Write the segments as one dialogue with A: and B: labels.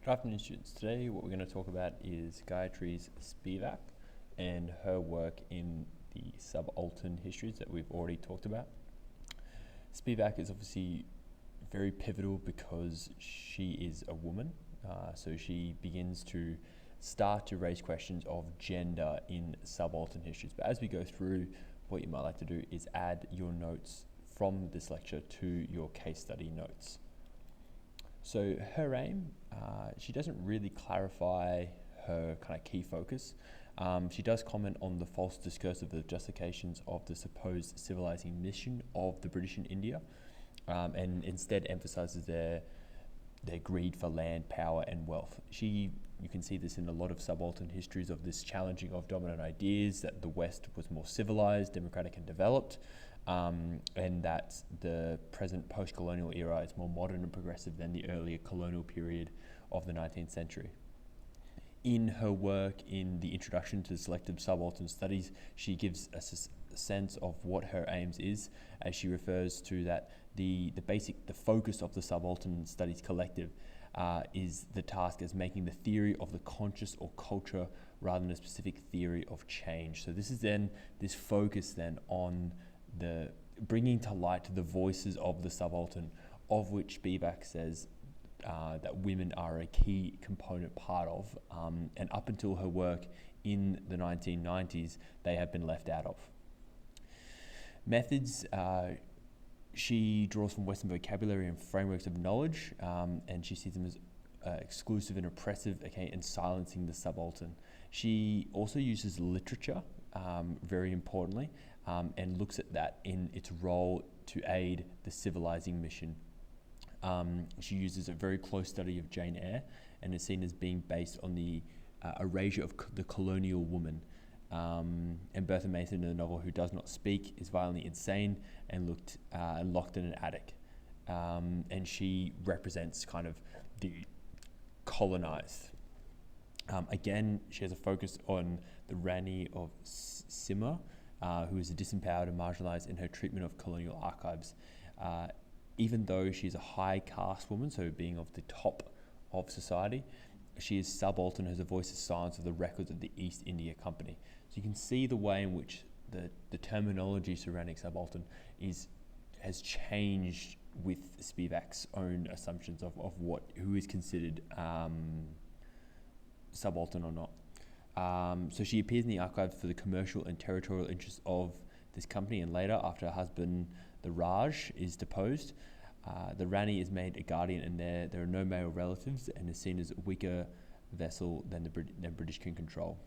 A: Good afternoon, students. Today what we're going to talk about is Gayatri Spivak and her work in the subaltern histories that we've already talked about. Spivak is obviously very pivotal because she is a woman, so she begins to start to raise questions of gender in subaltern histories. But as we go through, what you might like to do is add your notes from this lecture to your case study notes. So her aim, she doesn't really clarify her kind of key focus. She does comment on the false discursive justifications of the supposed civilizing mission of the British in India, and instead emphasizes their greed for land, power, and wealth. You can see this in a lot of subaltern histories of this challenging of dominant ideas that the West was more civilized, democratic, and developed, and that the present post-colonial era is more modern and progressive than the earlier colonial period of the 19th century. In her work in the Introduction to Selective Subaltern Studies, she gives a sense of what her aims is, as she refers to that the focus of the Subaltern Studies collective is the task as making the theory of the conscious or culture rather than a specific theory of change. So this is then this focus then on the bringing to light the voices of the subaltern, of which Spivak says that women are a key component part of, and up until her work in the 1990s, they have been left out of. Methods, she draws from Western vocabulary and frameworks of knowledge, and she sees them as exclusive and oppressive, and silencing the subaltern. She also uses literature, very importantly, and looks at that in its role to aid the civilizing mission. She uses a very close study of Jane Eyre and is seen as being based on the erasure of the colonial woman. And Bertha Mason in the novel Who Does Not Speak is violently insane and locked in an attic. And she represents kind of the colonized. Again, she has a focus on the Rani of Simla, who is disempowered and marginalized in her treatment of colonial archives. Even though she's a high caste woman, so being of the top of society, she is subaltern, has a voice of silence of the records of the East India Company. So you can see the way in which the terminology surrounding subaltern has changed with Spivak's own assumptions of who is considered subaltern or not. So she appears in the archives for the commercial and territorial interests of this company, and later, after her husband, the Raj, is deposed, the Rani is made a guardian, and there are no male relatives, and is seen as a weaker vessel than the British can control.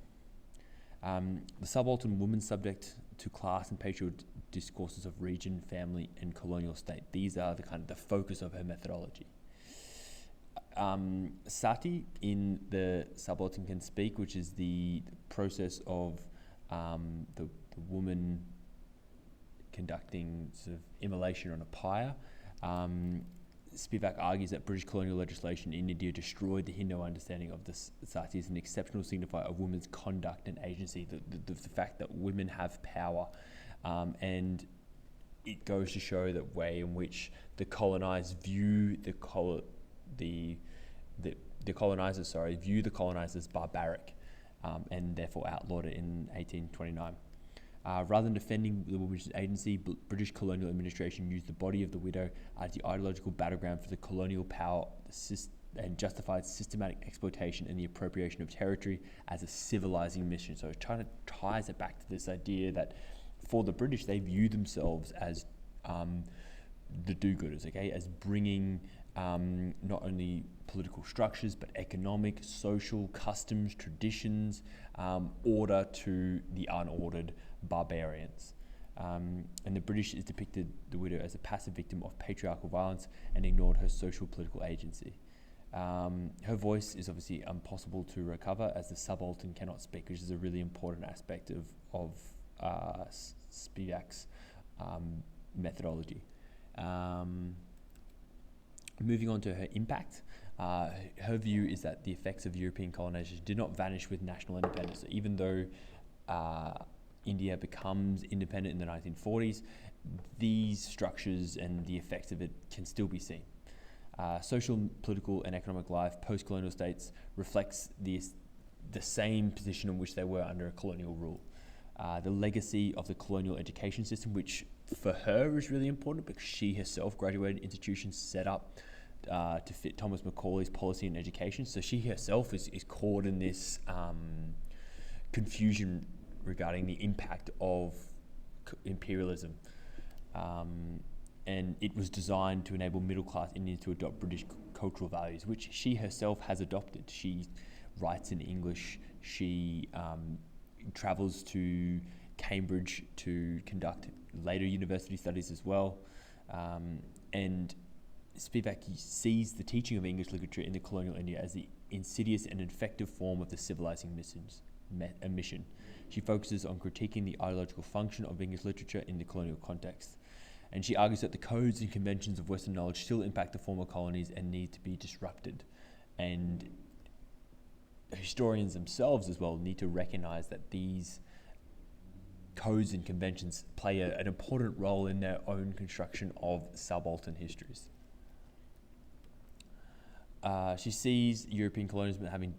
A: The subaltern woman subject to class and patriarchal discourses of region, family, and colonial state. These are the focus of her methodology. Sati in the Subaltern Can Speak, which is the process of the woman conducting sort of immolation on a pyre. Spivak argues that British colonial legislation in India destroyed the Hindu understanding of the sati as an exceptional signifier of women's conduct and agency, the fact that women have power, and it goes to show the way in which the colonized view the colonizers view the colonizers barbaric, and therefore outlawed it in 1829. Rather than defending the women's agency, British colonial administration used the body of the widow as the ideological battleground for the colonial power and justified systematic exploitation and the appropriation of territory as a civilizing mission. So it kind of ties it back to this idea that for the British, they view themselves as the do-gooders, as bringing not only political structures, but economic, social, customs, traditions, order to the unordered barbarians. And the British is depicted the widow as a passive victim of patriarchal violence and ignored her social political agency. Her voice is obviously impossible to recover, as the subaltern cannot speak, which is a really important aspect of Spivak's methodology. Moving on to her impact, her view is that the effects of European colonization did not vanish with national independence. So even though India becomes independent in the 1940s, these structures and the effects of it can still be seen. Social, political, and economic life post-colonial states reflects the same position in which they were under colonial rule. The legacy of the colonial education system, which for her is really important because she herself graduated institutions set up to fit Thomas Macaulay's policy in education. So she herself is caught in this confusion regarding the impact of imperialism. And it was designed to enable middle-class Indians to adopt British cultural values, which she herself has adopted. She writes in English. She travels to Cambridge to conduct later university studies as well. And Spivak sees the teaching of English literature in the colonial India as the insidious and effective form of the civilizing mission. She focuses on critiquing the ideological function of English literature in the colonial context. And she argues that the codes and conventions of Western knowledge still impact the former colonies and need to be disrupted. And historians themselves as well need to recognize that these codes and conventions play an important role in their own construction of subaltern histories. She sees European colonialism having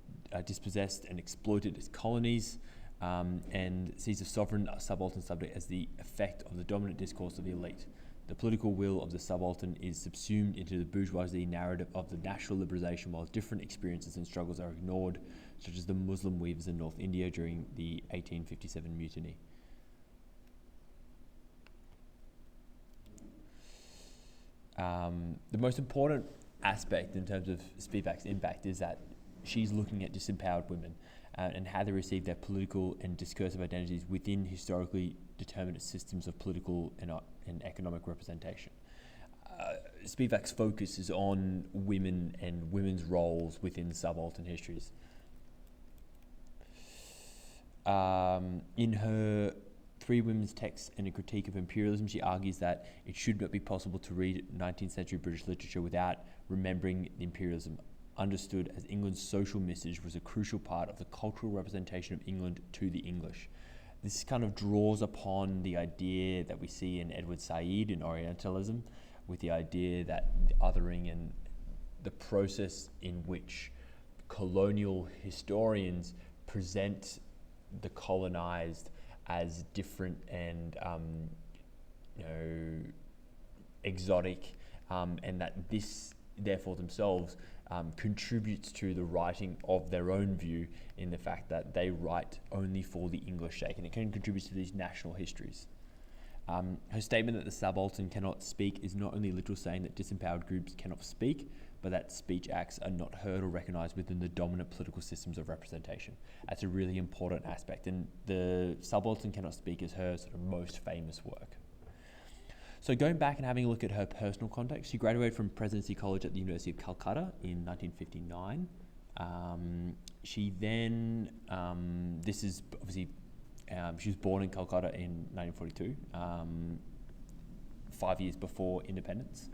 A: dispossessed and exploited its colonies, and sees the sovereign subaltern subject as the effect of the dominant discourse of the elite. The political will of the subaltern is subsumed into the bourgeoisie narrative of the national liberalization, while different experiences and struggles are ignored, such as the Muslim weavers in North India during the 1857 mutiny. The most important aspect in terms of Spivak's impact is that she's looking at disempowered women and how they receive their political and discursive identities within historically determined systems of political and economic representation. Spivak's focus is on women and women's roles within subaltern histories. In her Three Women's Texts and a Critique of Imperialism, she argues that it should not be possible to read 19th century British literature without remembering the imperialism, understood as England's social message was a crucial part of the cultural representation of England to the English. This kind of draws upon the idea that we see in Edward Said in Orientalism, with the idea that the othering and the process in which colonial historians present the colonized as different and exotic, and that this therefore themselves contributes to the writing of their own view in the fact that they write only for the English sake, and it can contribute to these national histories. Her statement that the subaltern cannot speak is not only literal, saying that disempowered groups cannot speak, but that speech acts are not heard or recognized within the dominant political systems of representation. That's a really important aspect, and the Subaltern Cannot Speak is her sort of most famous work. So going back and having a look at her personal context, she graduated from Presidency College at the University of Calcutta in 1959. She then, this is obviously, she was born in Calcutta in 1942, 5 years before independence.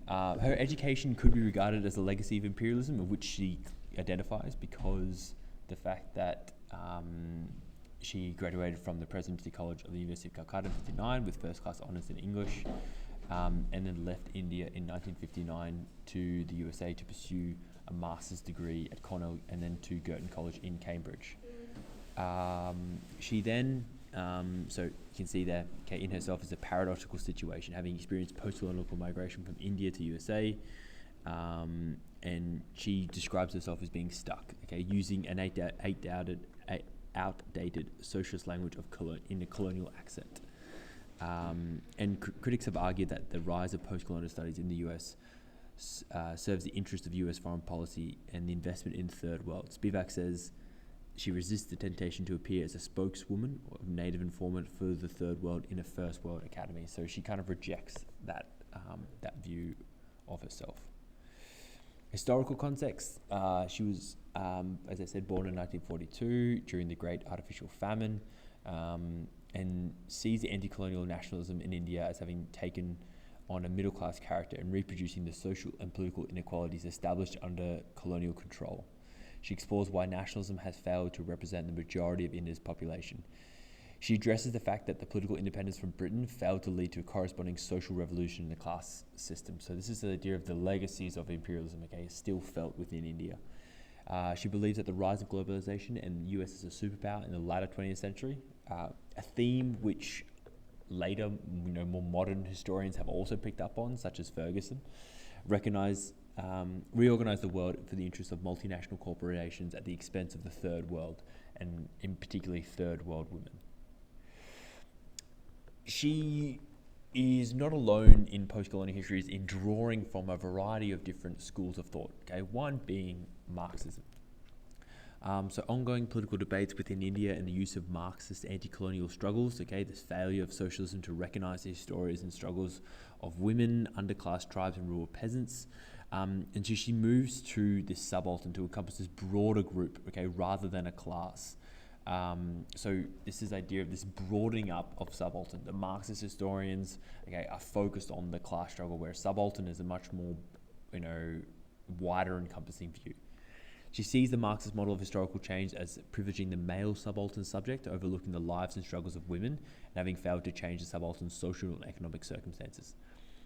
A: Her education could be regarded as a legacy of imperialism, of which she identifies, because the fact that she graduated from the Presidency College of the University of Calcutta in 1959 with first-class honours in English, and then left India in 1959 to the USA to pursue a master's degree at Cornell and then to Girton College in Cambridge. She then, so you can see there, in herself is a paradoxical situation, having experienced post-colonial migration from India to USA, and she describes herself as being stuck, using an outdated socialist language in a colonial accent. And critics have argued that the rise of post-colonial studies in the US serves the interest of US foreign policy and the investment in the third world. Spivak says she resists the temptation to appear as a spokeswoman of native informant for the third world in a first world academy. So she kind of rejects that view of herself. Historical context, she was, as I said, born in 1942 during the Great Artificial Famine, and sees the anti-colonial nationalism in India as having taken on a middle-class character and reproducing the social and political inequalities established under colonial control. She explores why nationalism has failed to represent the majority of India's population. She addresses the fact that the political independence from Britain failed to lead to a corresponding social revolution in the class system. So this is the idea of the legacies of imperialism, okay, still felt within India. She believes that the rise of globalization and the US as a superpower in the latter 20th century, a theme which later, more modern historians have also picked up on, such as Ferguson, reorganized the world for the interests of multinational corporations at the expense of the third world, and in particularly third world women. She is not alone in post-colonial histories in drawing from a variety of different schools of thought, okay, one being Marxism. So ongoing political debates within India and the use of Marxist anti-colonial struggles, okay, this failure of socialism to recognize the stories and struggles of women, underclass tribes and rural peasants. And so she moves to this subaltern to encompass this broader group, okay, rather than a class. So this is the idea of this broadening up of subaltern. The Marxist historians, okay, are focused on the class struggle, where subaltern is a much more, wider encompassing view. She sees the Marxist model of historical change as privileging the male subaltern subject, overlooking the lives and struggles of women, and having failed to change the subaltern's social and economic circumstances.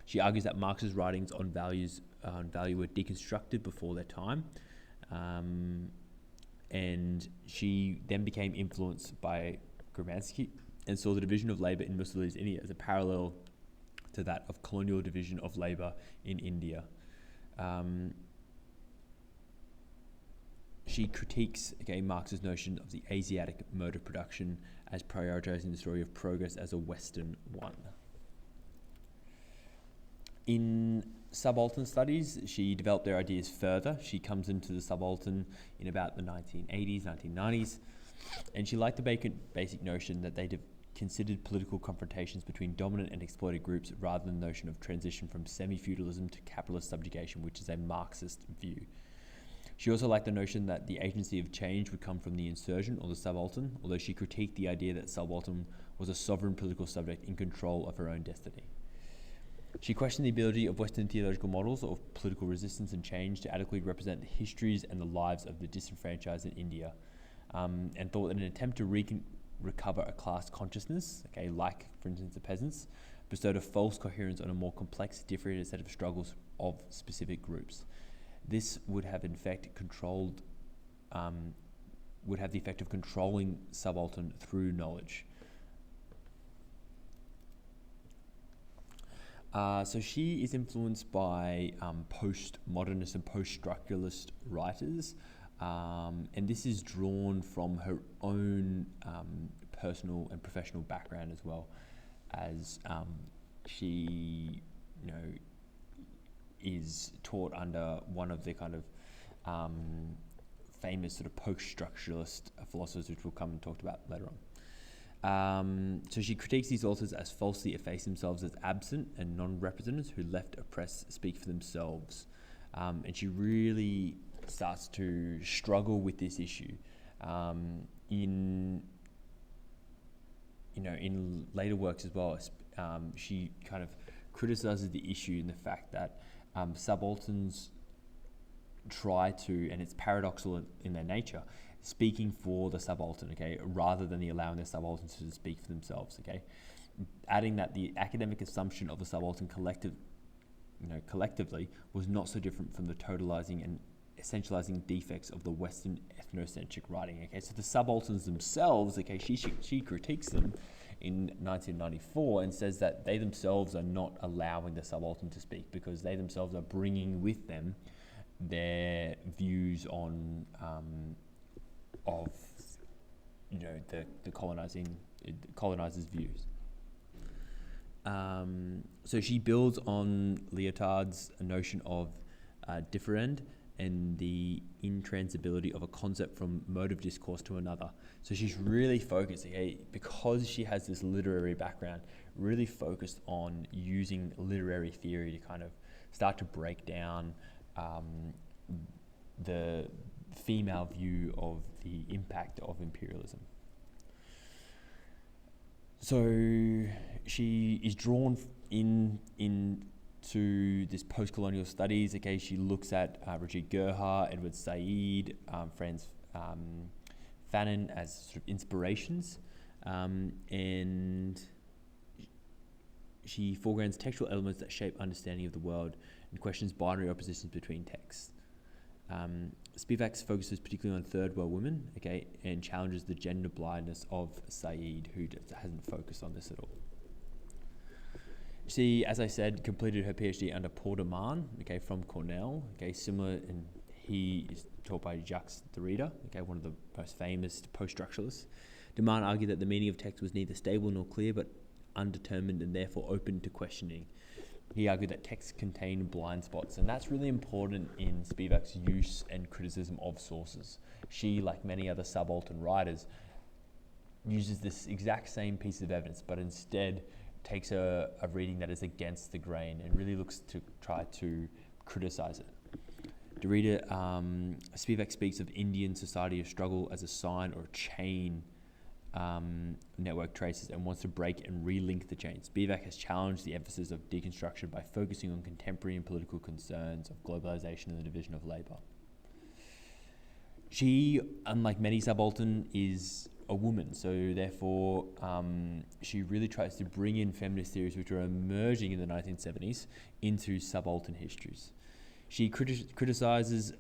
A: She argues that Marx's writings on value were deconstructed before their time, and she then became influenced by Gramansky and saw the division of labour in Mussolini's India as a parallel to that of colonial division of labour in India. She critiques, Marx's notion of the Asiatic mode of production as prioritizing the story of progress as a Western one. In Subaltern Studies, she developed their ideas further. She comes into the subaltern in about the 1980s, 1990s, and she liked the basic notion that they considered political confrontations between dominant and exploited groups rather than the notion of transition from semi-feudalism to capitalist subjugation, which is a Marxist view. She also liked the notion that the agency of change would come from the insurgent or the subaltern, although she critiqued the idea that subaltern was a sovereign political subject in control of her own destiny. She questioned the ability of Western theological models of political resistance and change to adequately represent the histories and the lives of the disenfranchised in India, and thought that in an attempt to recover a class consciousness, like, for instance, the peasants, bestowed a false coherence on a more complex, differentiated set of struggles of specific groups. This would have the effect of controlling subaltern through knowledge. So she is influenced by post-modernist and post-structuralist writers, and this is drawn from her own personal and professional background, as well as she, is taught under one of the kind of famous sort of post-structuralist philosophers, which we'll come and talk about later on. So she critiques these authors as falsely effacing themselves as absent and non-representatives who left oppressed speak for themselves. And she really starts to struggle with this issue. In later works as well, she kind of criticizes the issue in the fact that subalterns try to, and it's paradoxical in their nature, speaking for the subaltern, rather than allowing the subalterns to speak for themselves, adding that the academic assumption of the subaltern collectively was not so different from the totalizing and essentializing defects of the Western ethnocentric writing. So the subalterns themselves, she critiques them in 1994 and says that they themselves are not allowing the subaltern to speak because they themselves are bringing with them their views on the colonizers' views. So she builds on Lyotard's notion of differend and the intransibility of a concept from mode of discourse to another. So she's really focused, because she has this literary background, really focused on using literary theory to kind of start to break down the female view of the impact of imperialism. So she is drawn into this post-colonial studies. She looks at Rajit Gurha, Edward Said, Franz Fanon as sort of inspirations. and she foregrounds textual elements that shape understanding of the world and questions binary oppositions between texts. Spivak focuses particularly on third world women, okay, and challenges the gender blindness of Said, who hasn't focused on this at all. She, as I said, completed her PhD under Paul de Man, okay, from Cornell, okay, similar, and he is taught by Jacques Derrida, okay, one of the most famous post-structuralists. De Man argued that the meaning of text was neither stable nor clear, but undetermined and therefore open to questioning. He argued that texts contain blind spots, and that's really important in Spivak's use and criticism of sources. She, like many other subaltern writers, uses this exact same piece of evidence, but instead takes a reading that is against the grain and really looks to try to criticize it. Derrida, Spivak speaks of Indian society of struggle as a sign or a chain network traces and wants to break and relink the chain. Spivak has challenged the emphasis of deconstruction by focusing on contemporary and political concerns of globalization and the division of labor. She, unlike many subaltern, is a woman, so therefore she really tries to bring in feminist theories which are emerging in the 1970s into subaltern histories. She criticizes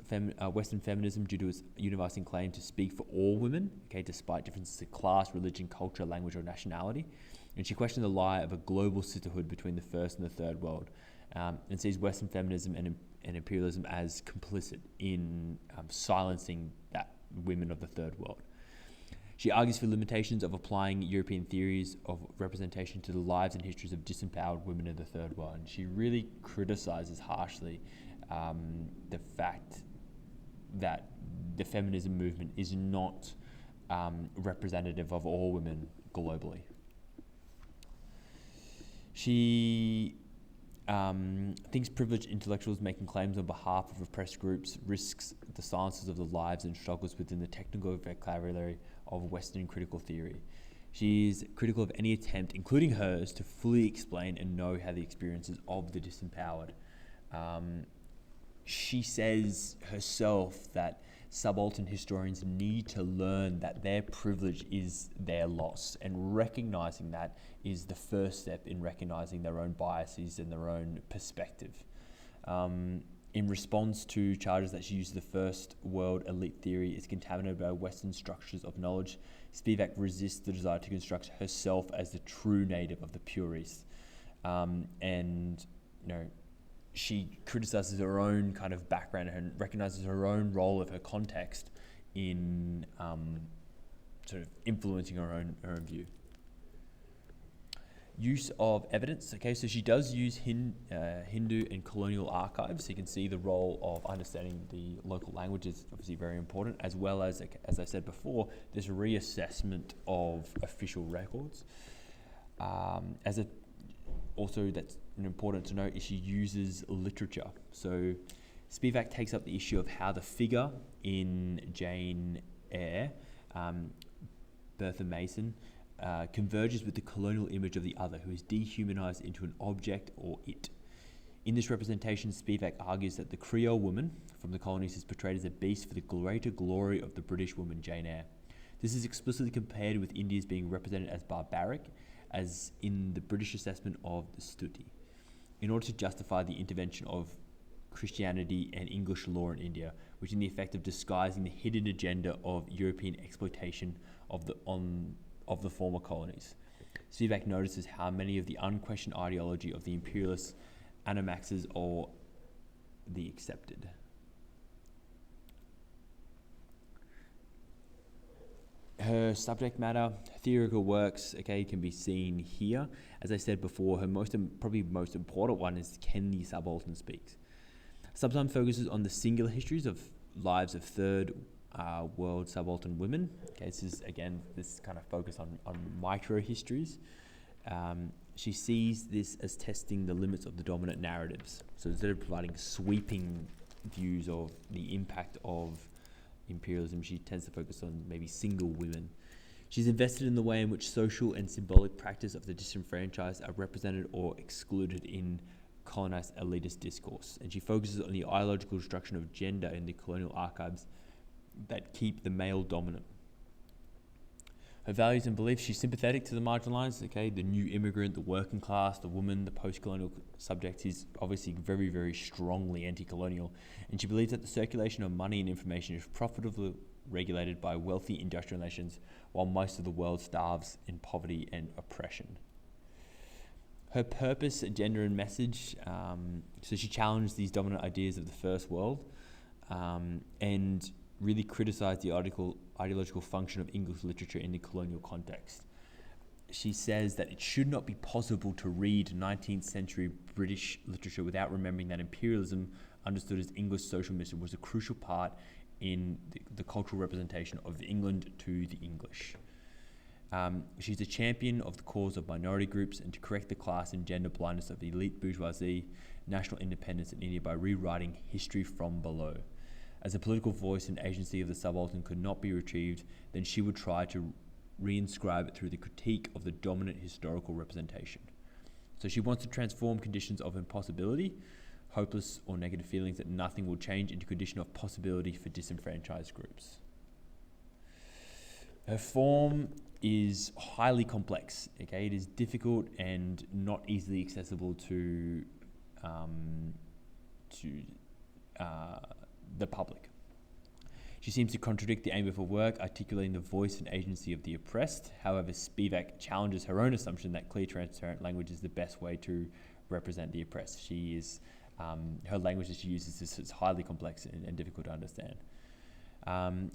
A: Western feminism due to its universal claim to speak for all women, okay, despite differences in class, religion, culture, language, or nationality. And she questions the lie of a global sisterhood between the first and the third world, and sees Western feminism and imperialism as complicit in silencing that women of the third world. She argues for limitations of applying European theories of representation to the lives and histories of disempowered women of the third world. And she really criticizes harshly the fact that the feminism movement is not representative of all women globally. She thinks privileged intellectuals making claims on behalf of oppressed groups risks the silences of the lives and struggles within the technical vocabulary of Western critical theory. She is critical of any attempt, including hers, to fully explain and know how the experiences of the disempowered. She says herself that subaltern historians need to learn that their privilege is their loss, and recognizing that is the first step in recognizing their own biases and their own perspective. In response to charges that she used the first world elite theory is contaminated by Western structures of knowledge, Spivak resists the desire to construct herself as the true native of the pure East. And, you know, she criticizes her own kind of background and recognizes her own role of her context in sort of influencing her own view. Use of evidence. Okay, so she does use Hindu and colonial archives. So you can see the role of understanding the local language is obviously very important, as well as I said before, this reassessment of official records. Also, that's important to note is she uses literature. So Spivak takes up the issue of how the figure in Jane Eyre, Bertha Mason, converges with the colonial image of the other, who is dehumanized into an object or it. In this representation, Spivak argues that the Creole woman from the colonies is portrayed as a beast for the greater glory of the British woman, Jane Eyre. This is explicitly compared with India's being represented as barbaric, as in the British assessment of the Stuti, in order to justify the intervention of Christianity and English law in India, which in the effect of disguising the hidden agenda of European exploitation of the former colonies. Spivak notices how many of the unquestioned ideology of the imperialists animaxes or the accepted. Her subject matter, theoretical works, okay, can be seen here. As I said before, her probably most important one is Can the Subaltern Speaks? Sometimes focuses on the singular histories of lives of third world subaltern women. Okay, this is again this kind of focus on micro histories. She sees this as testing the limits of the dominant narratives. So instead of providing sweeping views of the impact of imperialism, she tends to focus on maybe single women. She's invested in the way in which social and symbolic practice of the disenfranchised are represented or excluded in colonized elitist discourse, and she focuses on the ideological destruction of gender in the colonial archives that keep the male dominant. Her values and beliefs, she's sympathetic to the marginalized, okay, the new immigrant, the working class, the woman, the post-colonial subject. She's obviously very, very strongly anti-colonial, and she believes that the circulation of money and information is profitably regulated by wealthy industrial nations, while most of the world starves in poverty and oppression. Her purpose, agenda, and message, so she challenged these dominant ideas of the First World, and really criticized the ideological function of English literature in the colonial context. She says that it should not be possible to read 19th century British literature without remembering that imperialism, understood as English social mission, was a crucial part in the cultural representation of England to the English. She's a champion of the cause of minority groups and to correct the class and gender blindness of the elite bourgeoisie, national independence in India by rewriting history from below. As a political voice and agency of the subaltern could not be retrieved, then she would try to reinscribe it through the critique of the dominant historical representation. So she wants to transform conditions of impossibility, hopeless or negative feelings that nothing will change, into a condition of possibility for disenfranchised groups. Her form is highly complex. Okay, it is difficult and not easily accessible to the public. She seems to contradict the aim of her work, articulating the voice and agency of the oppressed. However, Spivak challenges her own assumption that clear, transparent language is the best way to represent the oppressed. She is her language that she uses is highly complex and difficult to understand.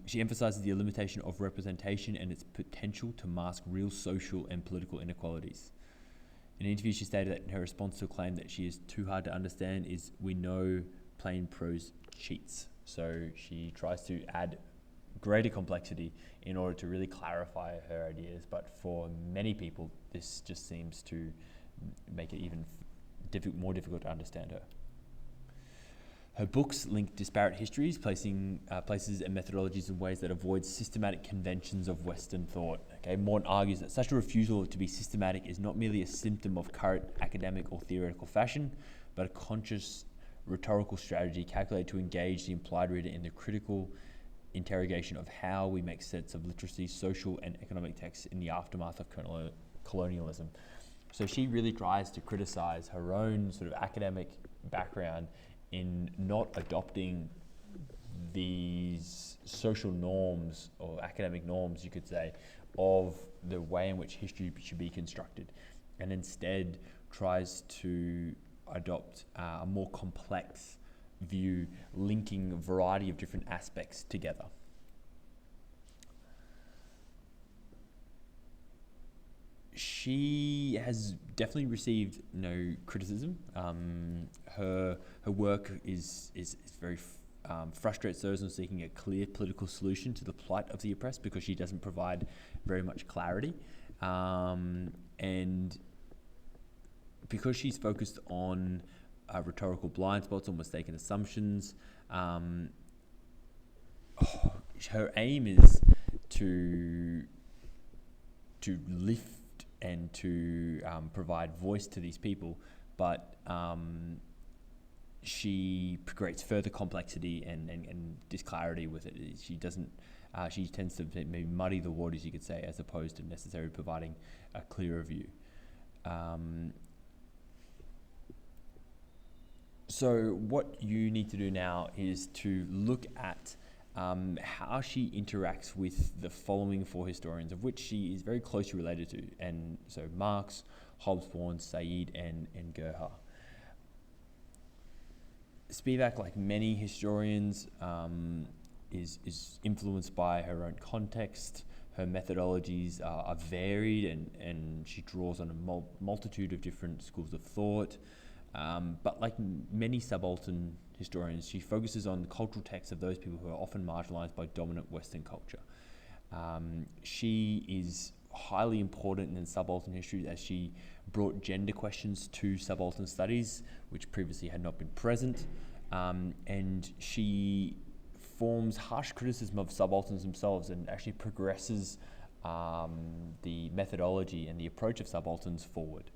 A: She emphasizes the limitation of representation and its potential to mask real social and political inequalities. In an interview, she stated that in her response to a claim that she is too hard to understand is, "We know plain prose cheats." So she tries to add greater complexity in order to really clarify her ideas, but for many people, this just seems to make it even more difficult to understand her. Her books link disparate histories, placing places and methodologies in ways that avoid systematic conventions of Western thought. Okay, Morton argues that such a refusal to be systematic is not merely a symptom of current academic or theoretical fashion, but a conscious rhetorical strategy calculated to engage the implied reader in the critical interrogation of how we make sense of literacy, social and economic texts in the aftermath of colonialism. So she really tries to criticize her own sort of academic background in not adopting these social norms or academic norms, you could say, of the way in which history should be constructed, and instead tries to adopt a more complex view, linking a variety of different aspects together. She has definitely received criticism. Her work is very frustrates those in seeking a clear political solution to the plight of the oppressed, because she doesn't provide very much clarity, and because she's focused on rhetorical blind spots or mistaken assumptions. Her aim is to lift and to provide voice to these people, but she creates further complexity and disclarity with it. She doesn't. She tends to maybe muddy the waters, you could say, as opposed to necessarily providing a clearer view. So what you need to do now is to look at how she interacts with the following four historians, of which she is very closely related to, and so Marx, Hobsbawm, Said, and Gerha. Spivak, like many historians, is influenced by her own context. Her methodologies are varied, and she draws on a multitude of different schools of thought. But like many subaltern historians, she focuses on the cultural texts of those people who are often marginalized by dominant Western culture. She is highly important in subaltern history as she brought gender questions to subaltern studies, which previously had not been present. And she forms harsh criticism of subalterns themselves and actually progresses the methodology and the approach of subalterns forward.